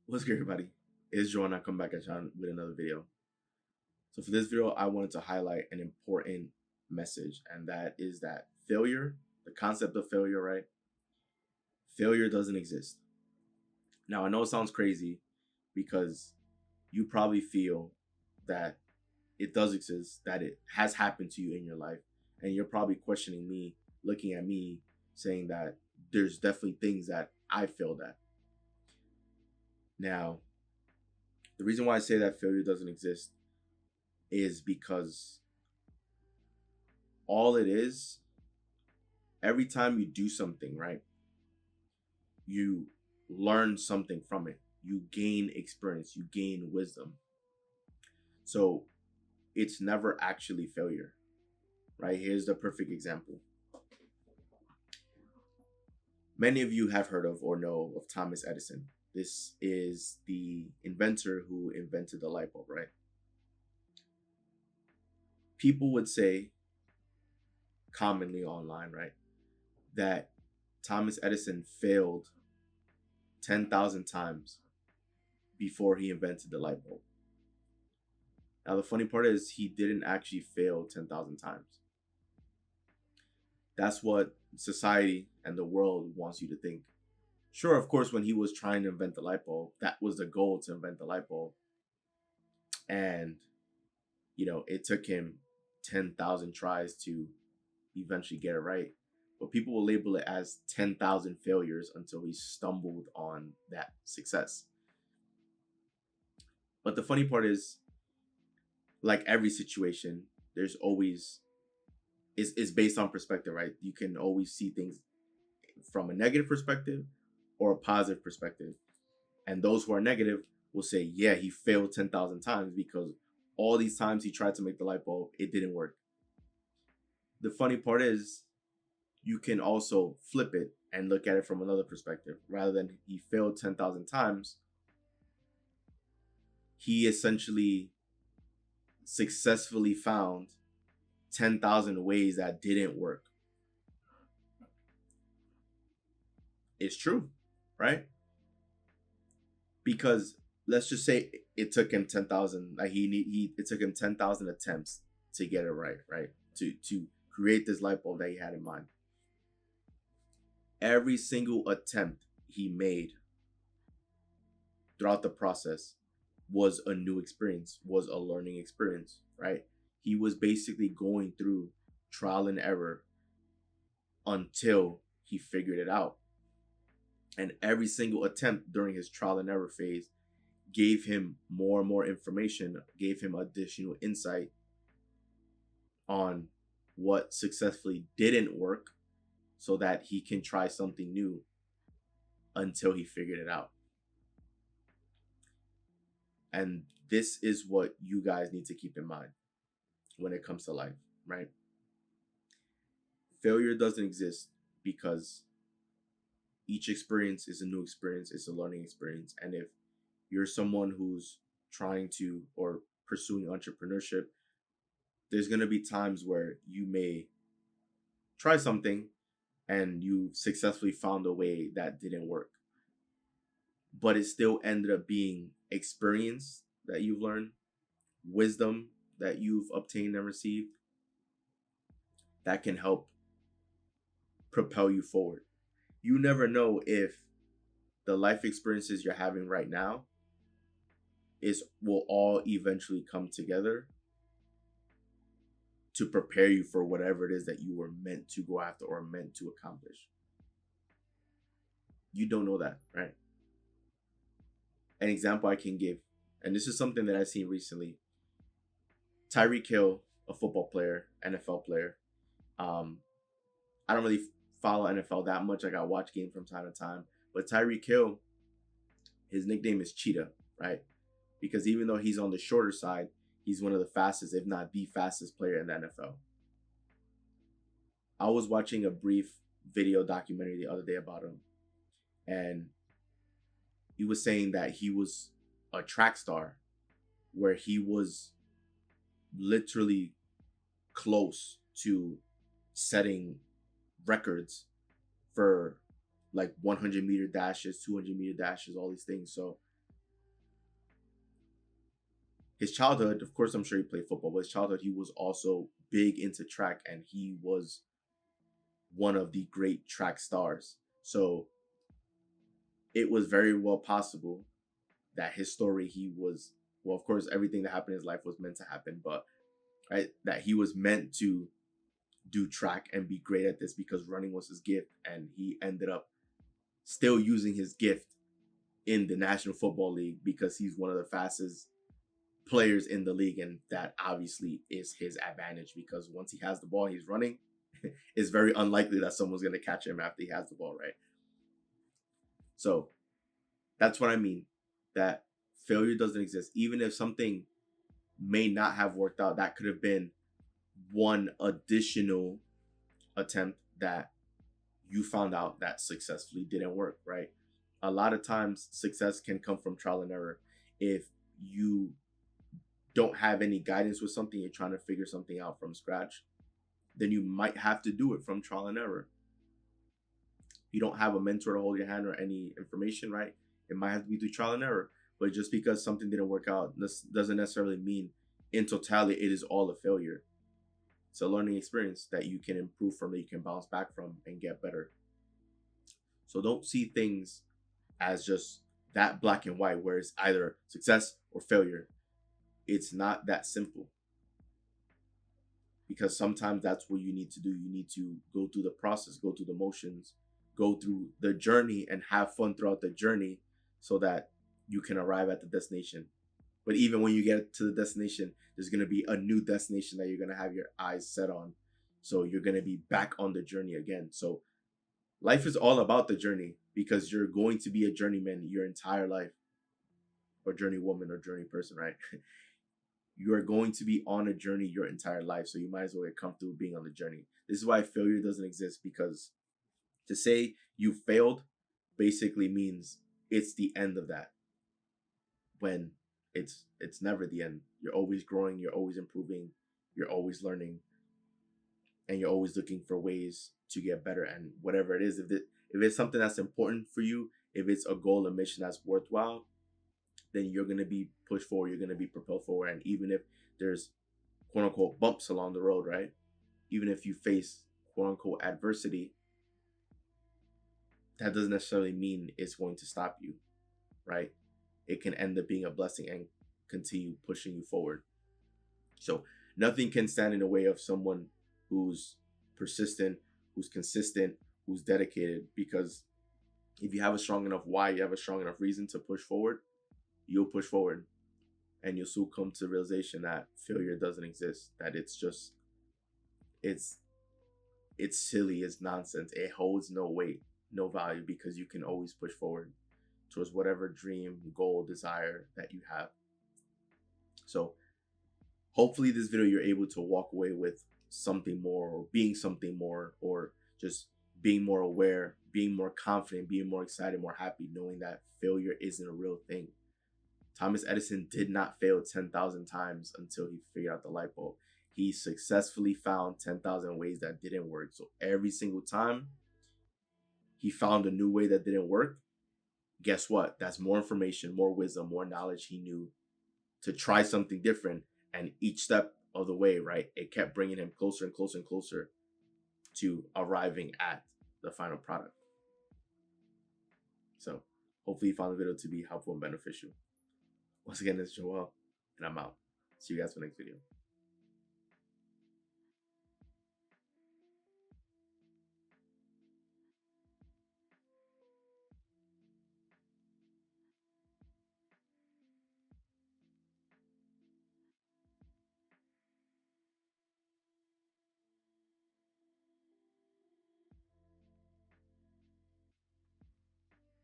What's good, everybody? It's Joe, and I come back at John with another video. So for this video, I wanted to highlight an important message, and that is that failure, the concept of failure, right? Failure doesn't exist. Now, I know it sounds crazy because you probably feel that it does exist, that it has happened to you in your life, and you're probably questioning me, looking at me, saying that there's definitely things that I failed at. Now, the reason why I say that failure doesn't exist is because all it is, every time you do something, right, you learn something from it. You gain experience, you gain wisdom. So it's never actually failure, right? Here's the perfect example. Many of you have heard of or know of Thomas Edison. This is the inventor who invented the light bulb, right? People would say commonly online, right, that Thomas Edison failed 10,000 times before he invented the light bulb. Now, the funny part is he didn't actually fail 10,000 times. That's what society and the world wants you to think. Sure, of course, when he was trying to invent the light bulb, that was the goal, to invent the light bulb. And, it took him 10,000 tries to eventually get it right. But people will label it as 10,000 failures until he stumbled on that success. But the funny part is, like every situation, there's always, it's based on perspective, right? You can always see things from a negative perspective or a positive perspective. And those who are negative will say, yeah, he failed 10,000 times because all these times he tried to make the light bulb, it didn't work. The funny part is, you can also flip it and look at it from another perspective. Rather than he failed 10,000 times, he essentially successfully found 10,000 ways that didn't work. It's true, right? Because let's just say it took him 10,000, like it took him 10,000 attempts to get it right? To create this light bulb that he had in mind. Every single attempt he made throughout the process was a new experience, was a learning experience, right? He was basically going through trial and error until he figured it out. And every single attempt during his trial and error phase gave him more and more information, gave him additional insight on what successfully didn't work, so that he can try something new until he figured it out. And this is what you guys need to keep in mind when it comes to life, right? Failure doesn't exist because each experience is a new experience, it's a learning experience. And if you're someone who's trying to or pursuing entrepreneurship, there's going to be times where you may try something and you successfully found a way that didn't work, but it still ended up being experience that you've learned, wisdom that you've obtained and received, that can help propel you forward. You never know if the life experiences you're having right now will all eventually come together to prepare you for whatever it is that you were meant to go after or meant to accomplish. You don't know that, right? An example I can give, and this is something that I've seen recently. Tyreek Hill, a football player, NFL player. I don't really follow NFL that much. Like, I watch games from time to time. But Tyreek Hill, his nickname is Cheetah, right? Because even though he's on the shorter side, he's one of the fastest, if not the fastest player in the NFL. I was watching a brief video documentary the other day about him, and he was saying that he was a track star where he was literally close to setting records for like 100-meter dashes, 200-meter dashes, all these things. So his childhood, of course, I'm sure he played football, but his childhood, he was also big into track, and he was one of the great track stars. So it was very well possible that his story, he was, well, of course, everything that happened in his life was meant to happen, but right, that he was meant to do track and be great at this because running was his gift, and he ended up still using his gift in the National Football League because he's one of the fastest players in the league, and that obviously is his advantage because once he has the ball, he's running. It's very unlikely that someone's going to catch him after he has the ball, right? So that's what I mean. That failure doesn't exist. Even if something may not have worked out, that could have been one additional attempt that you found out that successfully didn't work, right? A lot of times success can come from trial and error. If you don't have any guidance with something, you're trying to figure something out from scratch, then you might have to do it from trial and error. You don't have a mentor to hold your hand or any information, right? It might have to be through trial and error. But just because something didn't work out, this doesn't necessarily mean in totality it is all a failure. It's a learning experience that you can improve from, that you can bounce back from and get better. So don't see things as just that black and white where it's either success or failure. It's not that simple, because sometimes that's what you need to do. You need to go through the process, go through the motions, go through the journey, and have fun throughout the journey so that you can arrive at the destination. But even when you get to the destination, there's going to be a new destination that you're going to have your eyes set on. So you're going to be back on the journey again. So life is all about the journey, because you're going to be a journeyman your entire life, or journey woman or journey person, right? You are going to be on a journey your entire life. So you might as well get comfortable being on the journey. This is why failure doesn't exist, because to say you failed basically means it's the end of that, when it's never the end. You're always growing, you're always improving, you're always learning, and you're always looking for ways to get better. And whatever it is, if it's something that's important for you, if it's a goal, a mission that's worthwhile, then you're going to be pushed forward, you're going to be propelled forward. And even if there's quote unquote bumps along the road, right? Even if you face quote unquote adversity, that doesn't necessarily mean it's going to stop you, right? It can end up being a blessing and continue pushing you forward. So nothing can stand in the way of someone who's persistent, who's consistent, who's dedicated, because if you have a strong enough why, you have a strong enough reason to push forward, you'll push forward, and you'll soon come to the realization that failure doesn't exist, that it's just, it's silly, it's nonsense, it holds no weight, no value, because you can always push forward towards whatever dream, goal, desire that you have. So hopefully this video you're able to walk away with something more, or being something more, or just being more aware, being more confident, being more excited, more happy, knowing that failure isn't a real thing. Thomas Edison did not fail 10,000 times until he figured out the light bulb. He successfully found 10,000 ways that didn't work. So every single time he found a new way that didn't work, guess what? That's more information, more wisdom, more knowledge he knew to try something different. And each step of the way, right, it kept bringing him closer and closer and closer to arriving at the final product. So hopefully you found the video to be helpful and beneficial. Once again, this is Joel, and I'm out. See you guys for the next video.